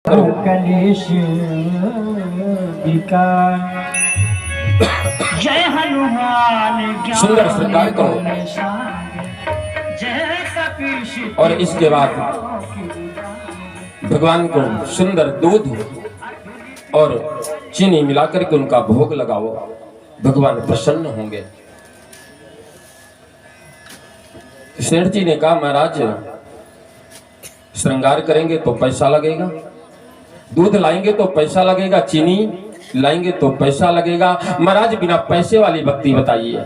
कलेश विकार जय हनुमान सुंदर श्रृंगार करो और इसके बाद भगवान को सुंदर दूध और चीनी मिलाकर के उनका भोग लगाओ। भगवान प्रसन्न होंगे। सेठ जी ने कहा, महाराज श्रृंगार करेंगे तो पैसा लगेगा, दूध लाएंगे तो पैसा लगेगा, चीनी लाएंगे तो पैसा लगेगा। महाराज बिना पैसे वाली भक्ति बताइए,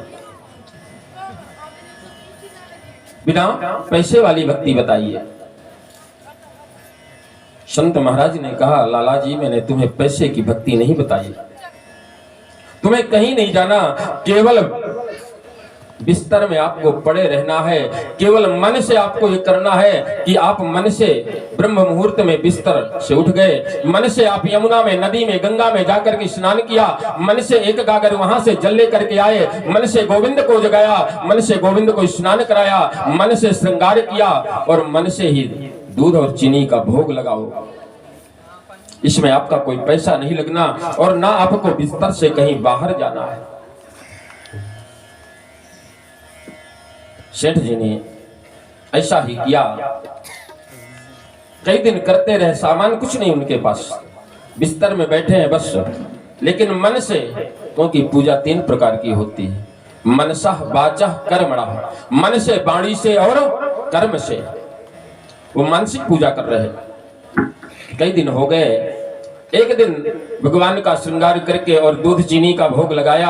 बिना पैसे वाली भक्ति बताइए। संत महाराज ने कहा, लाला जी मैंने तुम्हें पैसे की भक्ति नहीं बताई, तुम्हें कहीं नहीं जाना, केवल बिस्तर में आपको पड़े रहना है, केवल मन से आपको ये करना है कि आप मन से ब्रह्म मुहूर्त में बिस्तर से उठ गए, मन से आप यमुना में, नदी में, गंगा में जाकर के स्नान किया, मन से एक गागर वहां से जल लेकर के आए, मन से गोविंद को जगाया, मन से गोविंद को स्नान कराया, मन से श्रृंगार किया और मन से ही दूध और चीनी का भोग लगाओ। इसमें आपका कोई पैसा नहीं लगना और ना आपको बिस्तर से कहीं बाहर जाना है। सेठ जी ने ऐसा ही किया, कई दिन करते रहे, सामान कुछ नहीं उनके पास, बिस्तर में बैठे हैं बस, लेकिन मन से, क्योंकि पूजा तीन प्रकार की होती है, मनसः वाचः कर्मणः, मन से, वाणी से और कर्म से, वो मानसिक पूजा कर रहे हैं। कई दिन हो गए, एक दिन भगवान का श्रृंगार करके और दूध चीनी का भोग लगाया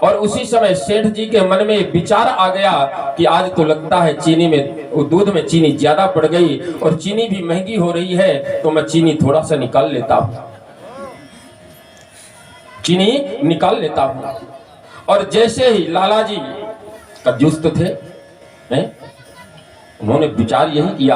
और उसी समय सेठ जी के मन में विचार आ गया कि आज तो लगता है चीनी में, दूध में चीनी ज्यादा पड़ गई और चीनी भी महंगी हो रही है, तो मैं चीनी थोड़ा सा निकाल लेता हूं, चीनी निकाल लेता हूं। और जैसे ही लाला जी कंजूस तो थे, उन्होंने विचार यही किया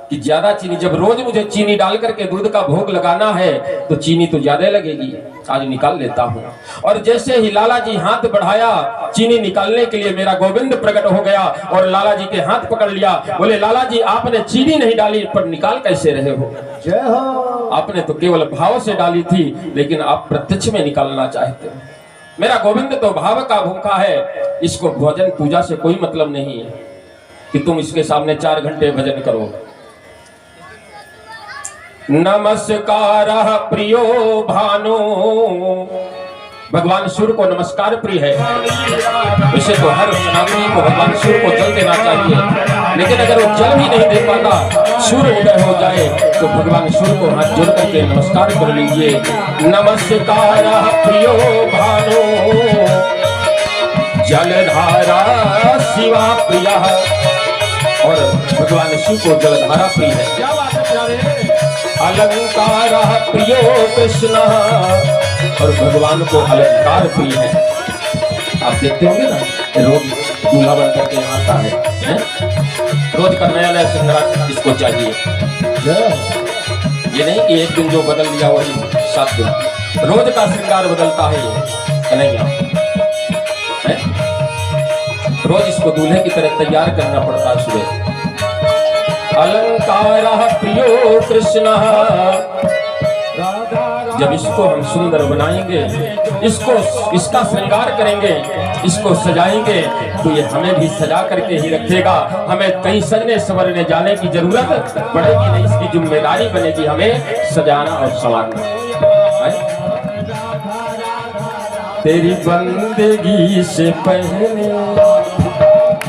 कि ज्यादा चीनी, जब रोज मुझे चीनी डाल करके दूध का भोग लगाना है तो चीनी तो ज्यादा लगेगी, आज निकाल लेता हूँ। और जैसे ही लाला जी हाथ बढ़ाया चीनी निकालने के लिए, मेरा गोविंद प्रकट हो गया और लाला जी के हाथ पकड़ लिया, बोले लाला जी आपने चीनी नहीं डाली पर निकाल कैसे रहे हो? जय हो। आपने तो केवल भाव से डाली थी, लेकिन आप प्रत्यक्ष में निकालना चाहते हो। मेरा गोविंद तो भाव का भूखा है, इसको भोजन पूजा से कोई मतलब नहीं है कि तुम इसके सामने 4 घंटे भजन करो। नमस्कार प्रियो भानो, भगवान सूर्य को नमस्कार प्रिय है, इसे तो हर सनातनी को भगवान सूर्य को जल देना चाहिए, लेकिन अगर वो जल भी नहीं दे पाता, सूर्य उदय हो जाए तो भगवान सूर्य को हाथ जोड़ करके नमस्कार कर लीजिए। नमस्कार प्रियो भानो, जलधारा शिवा प्रिय, और भगवान शिव को जलधारा प्रिय है। क्या बात है प्यारे? अलंकार प्रियो कृष्ण, और भगवान को अलंकार प्रिय है। आप देखते होंगे ना, रोज दूल्हा बन करके यहाँ आता है? रोज का नया नया श्रृंगार इसको चाहिए। ये नहीं कि एक दिन जो बदल लिया वही 7 दिन, रोज का श्रृंगार बदलता है ये कन्हैया। रोज इसको दूल्हे की तरह तैयार करना पड़ता है सुबह। अलंकार प्रियो कृष्ण, जब इसको हम सुंदर बनाएंगे, इसको, इसका श्रृंगार करेंगे, इसको सजाएंगे, तो ये हमें भी सजा करके ही रखेगा। हमें कहीं सजने संवरने जाने की जरूरत पड़ेगी नहीं, इसकी जिम्मेदारी बनेगी हमें सजाना और संवारना। तेरी बंदगी से पहले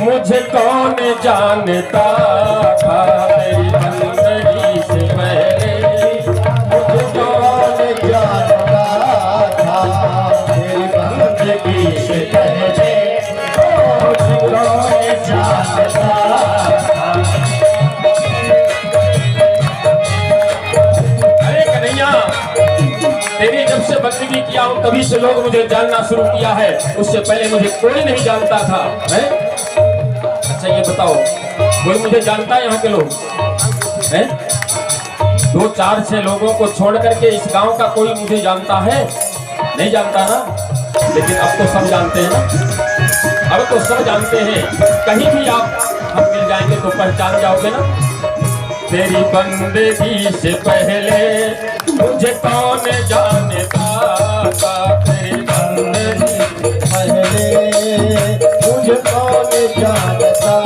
मुझे कौन जानता था, तेरी बंदगी से पहले मुझे कौन जानता था, तेरी बंदगी से पहले मुझे कौन जानता था। अरे कन्हैया, तेरी जब से बंदगी किया हूं तभी से लोग मुझे जानना शुरू किया है, उससे पहले मुझे कोई नहीं जानता था, है? अच्छा ये बताओ, कोई मुझे जानता है यहाँ के लोग? हैं? 2, 4, 6 लोगों को छोड़ करके इस गांव का कोई मुझे जानता है? नहीं जानता ना, लेकिन अब तो सब जानते हैं ना, अब तो सब जानते हैं। कहीं भी आप हम मिल जाएंगे तो पहचान जाओगे ना। तेरी बंदगी से पहले मुझे कौन जानता था, तेरी बंदगी से पहले मुझे कौन जानता था,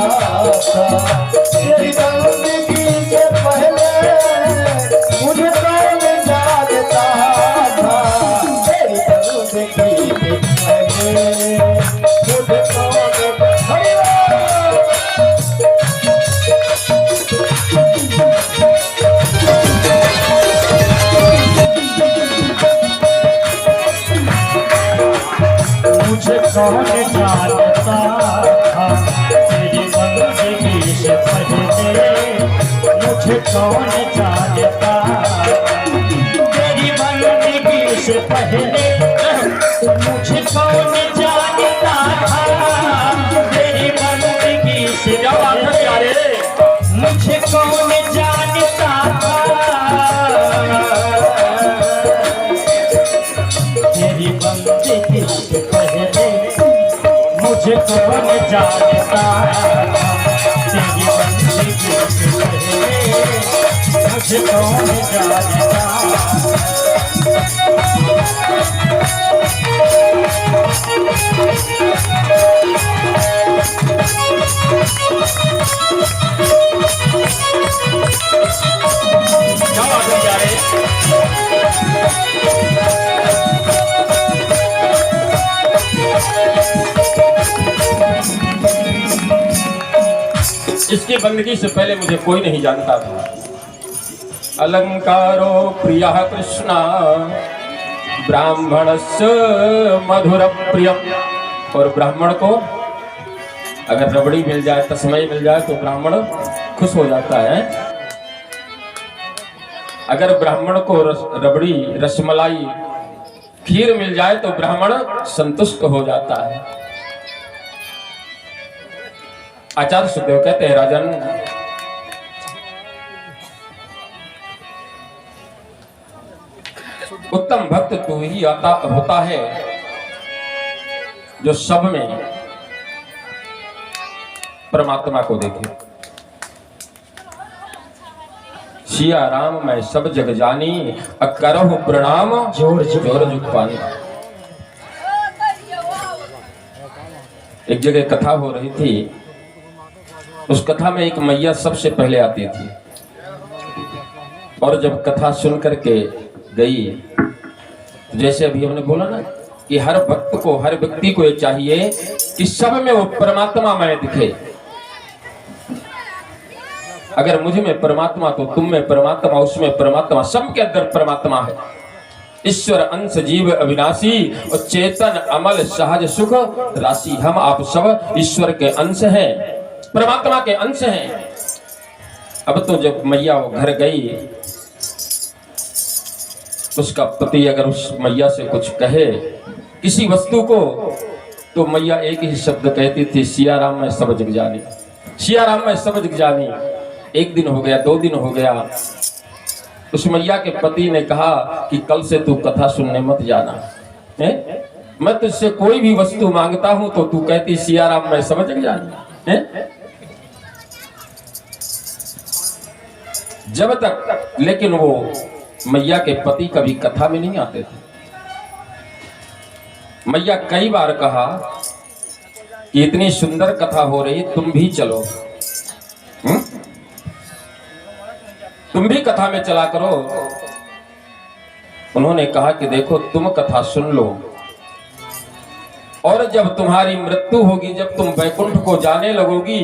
तेरी बंदगी से पहले मुझे कौन जानता था, तेरी बंदगी से पहले मुझे कौन मुझे कौन जानता था, तेरी बंदगी से पहले मुझे कौन जानता, तेरी बंदगी से पहले मुझे कौन जानता था, तेरी बंदगी से पहले मुझे कौन जानता था, तेरी बंदगी से पहले मुझे कौन जानता, तेरी बंदगी से पहले मुझे कौन जानता। क्या बात है प्यारे। इसकी बंदगी से पहले मुझे कोई नहीं जानता था। अलंकारो प्रिय कृष्णा ब्राह्मणस्य मधुर प्रियम। और ब्राह्मण को अगर रबड़ी मिल जाए, तस्मई मिल जाए तो ब्राह्मण खुश हो जाता है। अगर ब्राह्मण को रबड़ी, रसमलाई, खीर मिल जाए तो ब्राह्मण संतुष्ट हो जाता है। आचार्य सुखदेव कहते हैं, राजन उत्तम भक्त तू ही आता होता है जो सब में परमात्मा को देखे। सिया राम मैं सब जग जानी, करहु प्रणाम जोर जोर जुग पानी। एक जगह कथा हो रही थी, उस कथा में एक मैया सबसे पहले आती थी, और जब कथा सुन करके गई, जैसे अभी हमने बोला ना कि हर भक्त को, हर व्यक्ति को ये चाहिए कि सब में वो परमात्मा में दिखे। अगर मुझ में परमात्मा तो तुम में परमात्मा, उसमें परमात्मा, सबके अंदर परमात्मा है। ईश्वर अंश जीव अविनाशी और चेतन अमल सहज सुख राशि। हम आप सब ईश्वर के अंश हैं, परमात्मा के अंश हैं। अब तो जब मैया वो घर गई, उसका पति अगर उस मैया से कुछ कहे किसी वस्तु को, तो मैया एक ही शब्द कहती थी, सिया राम मैं सब जग जानी, सिया राम मैं सब जग जानी। एक दिन हो गया, 2 दिन हो गया, उस मैया के पति ने कहा कि कल से तू कथा सुनने मत जाना है? मैं तुझसे कोई भी वस्तु मांगता हूं तो तू कहती सिया राम मैं सब जग जानी है? जब तक, लेकिन वो मैया के पति कभी कथा में नहीं आते थे। मैया कई बार कहा कि इतनी सुंदर कथा हो रही, तुम भी चलो, तुम भी कथा में चला करो। उन्होंने कहा कि देखो तुम कथा सुन लो, और जब तुम्हारी मृत्यु होगी, जब तुम वैकुंठ को जाने लगोगी,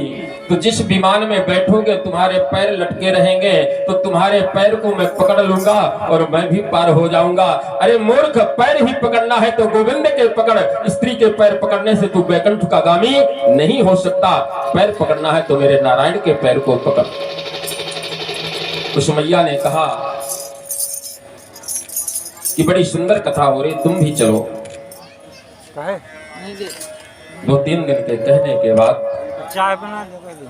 तो जिस विमान में बैठोगे तुम्हारे पैर लटके रहेंगे, तो तुम्हारे पैर को मैं पकड़ लूंगा और मैं भी पार हो जाऊंगा। अरे मूर्ख, पैर ही पकड़ना है तो गोविंद के पकड़, स्त्री के पैर पकड़ने से तू वैकुंठ का गामी नहीं हो सकता। पैर पकड़ना है तो मेरे नारायण के पैर को पकड़। उस मैया ने कहा कि बड़ी सुंदर कथा हो रही, तुम भी चलो। 2-3 दिन के कहने के बाद चाय बना दे,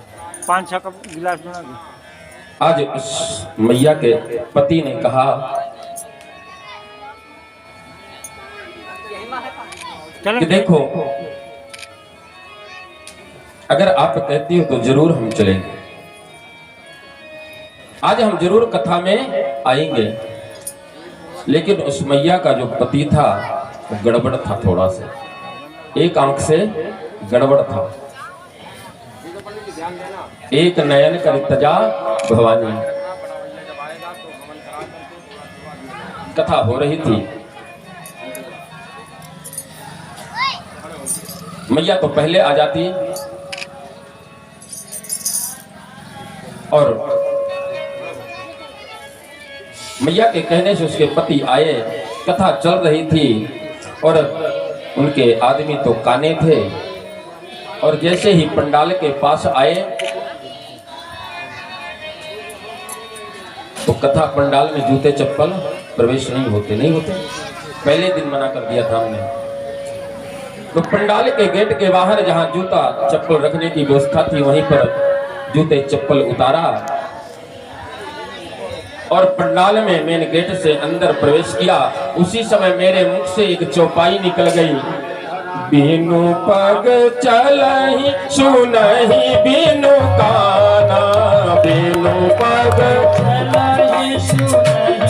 5-6 कप गिलास बना दे। आज उस मैया के पति ने कहा कि देखो, अगर आप कहती हो तो जरूर हम चलेंगे, आज हम जरूर कथा में आएंगे, लेकिन उस मैया का जो पति था वो गड़बड़ था, थोड़ा सा एक आंख से गड़बड़ था। एक नयन कर तजा भवानी। कथा हो रही थी, मैया तो पहले आ जाती और मैया के कहने से उसके पति आए। कथा चल रही थी और उनके आदमी तो काने थे, और जैसे ही पंडाल के पास आए तो कथा पंडाल में जूते चप्पल प्रवेश नहीं होते। पहले दिन मना कर दिया था हमने। तो पंडाल के गेट के बाहर जहां जूता चप्पल रखने की व्यवस्था थी, वहीं पर जूते चप्पल उतारा और पंडाल में मेन गेट से अंदर प्रवेश किया। उसी समय मेरे मुख से एक चौपाई निकल गई, बिनु पग चलहि सुनहि बिनु काना, बिनु पग चलहि सुनहि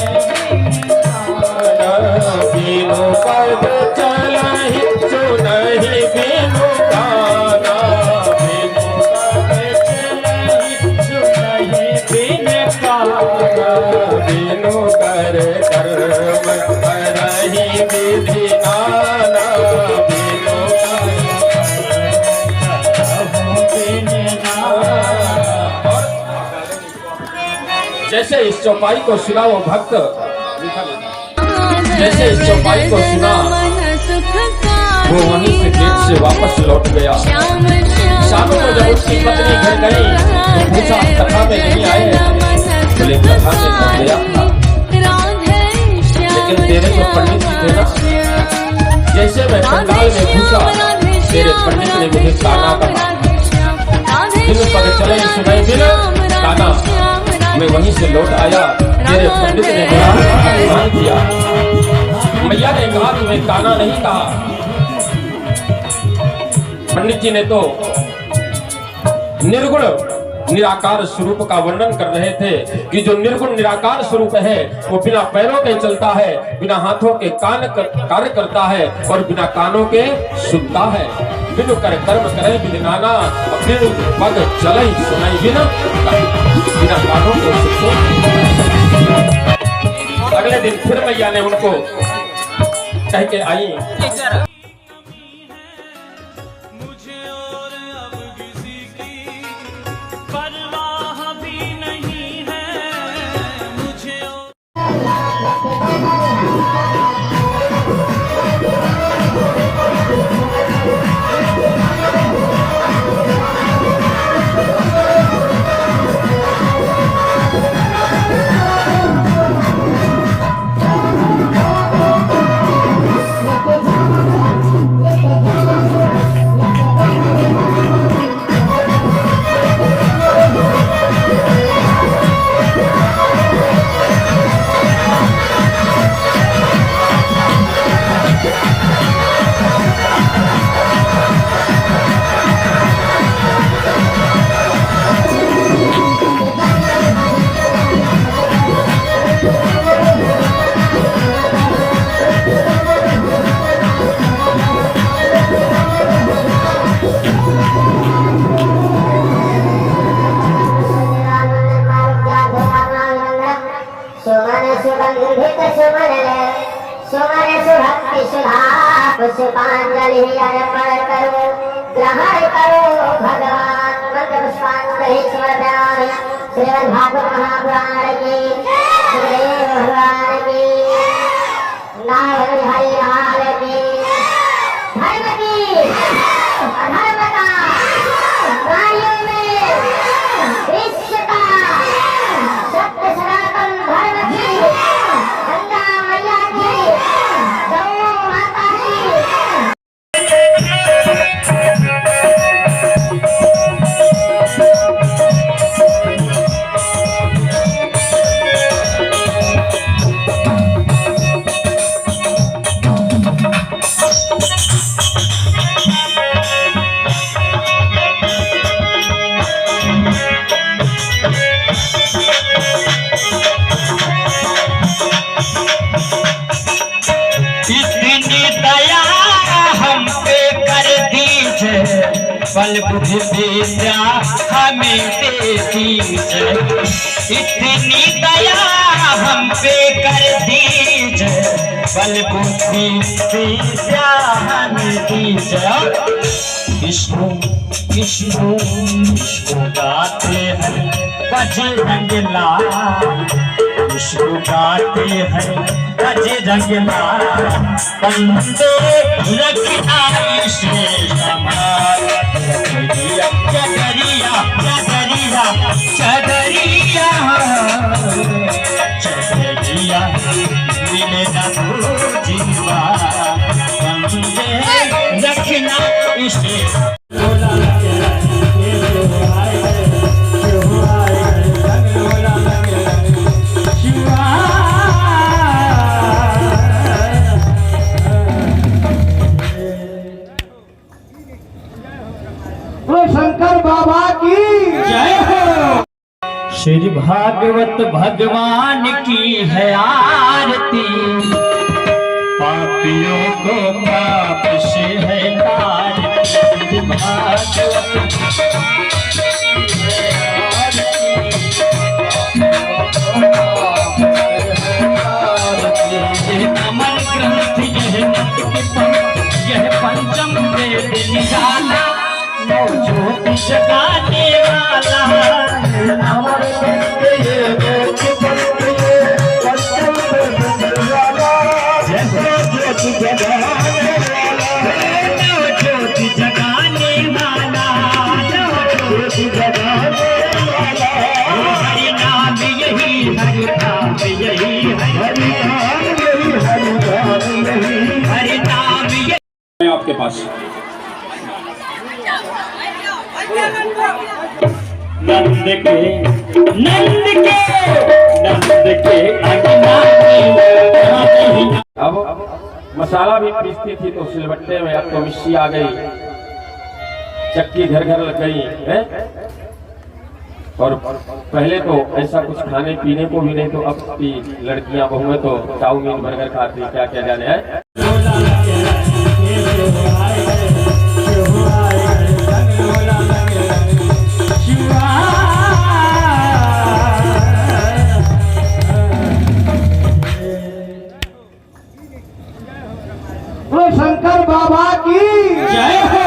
बिनु पग चलहि सुनहि बिनु काना, बिनु पग चलहि सुनहि बिनु काना, बिनु कर कर्म करहि विधि नाना, जैसे इस चौपाई को सुना वो भक्त, जैसे इस चौपाई को सुना वो वहीं से गेट से वापस लौट गया। शाम को जब उसकी पत्नी घर गई तो पूछा कथा में नहीं आए, बोले कथा में तो गया था, लेकिन तेरे जो पंडित जी थे ना, जैसे मैं पंडाल में घुसा तेरे पंडित ने मुझे काना कहा, बिनु पग चले सुनाई बिना काना। मैं वहीं से लौट आया, मेरे पंडित ने मेरा दिया। मैया ने कहा तुम्हें काना नहीं कहा। पंडित जी ने तो निर्गुण निराकार स्वरूप का वर्णन कर रहे थे कि जो निर्गुण निराकार स्वरूप है वो बिना पैरों के चलता है, बिना हाथों के कार्य करता है और बिना कानों के सुनता है। बिनु कर कर्म करे बिन नाना, बिनु पग चले सुनाई बिना कानों के सुनते। अगले दिन फिर मैया ने उनको कह के आई, पुष्पांजलि अर्पण करो, ग्रहण करो भगवान मंत्र पुष्पांजलि समर्पयामि। श्रीमद् भागवत महापुराण की, श्रीदेव भगवान की, नारायण हरि लाल की, धर्म की अधर्म का प्राणियों में विश्व का सत्य सनातन धर्म की, गंगा मैया की, गौ माता की। बल बुद्धि विद्या हमें देती जय, इतनी दया हम पे कर दीजिए, बल बुद्धि विद्या हमें दीजिए। विष्णु विष्णु विष्णु गाते हैं बजरंग लाल, विष्णु गाते हैं बजरंग लाल, बंदे रखना इसे संभाल। चदरिया चदरिया चदरिया चदरिया चदरिया मिले न तो जीवा, बंदे रखना इसे। शंकर बाबा की जय हो। श्री भागवत भगवान की है आरती, पापियों को पाप से है तारती। श्री भागवत अमर ग्रंथ यह नट के पंख, यह पंचम वेद निराला, नौ ज्योति जगाने वाला। अमर ग्रंथ यह नट के पंख, यह पंचम वेद निराला, ज्योति जगाने वाला, नौ ज्योति जगाने वाला, नौ ज्योति जगाने वाला। हरि नाम यही, हरि नाम यही, हरि नाम यही, हरि नाम यही, हरि नाम यही। आपके पास नंद के नंद के नंद के अब मसाला भी पीसती थी तो सिलबट्टे में, अब तो मिक्सी आ गई, चक्की घर घर लग गई है। और पहले तो ऐसा कुछ खाने पीने को भी नहीं, तो अब की लड़कियां बहुएं तो चाउमीन बर्गर खाती, क्या क्या जाने है। शंकर बाबा की जय हो।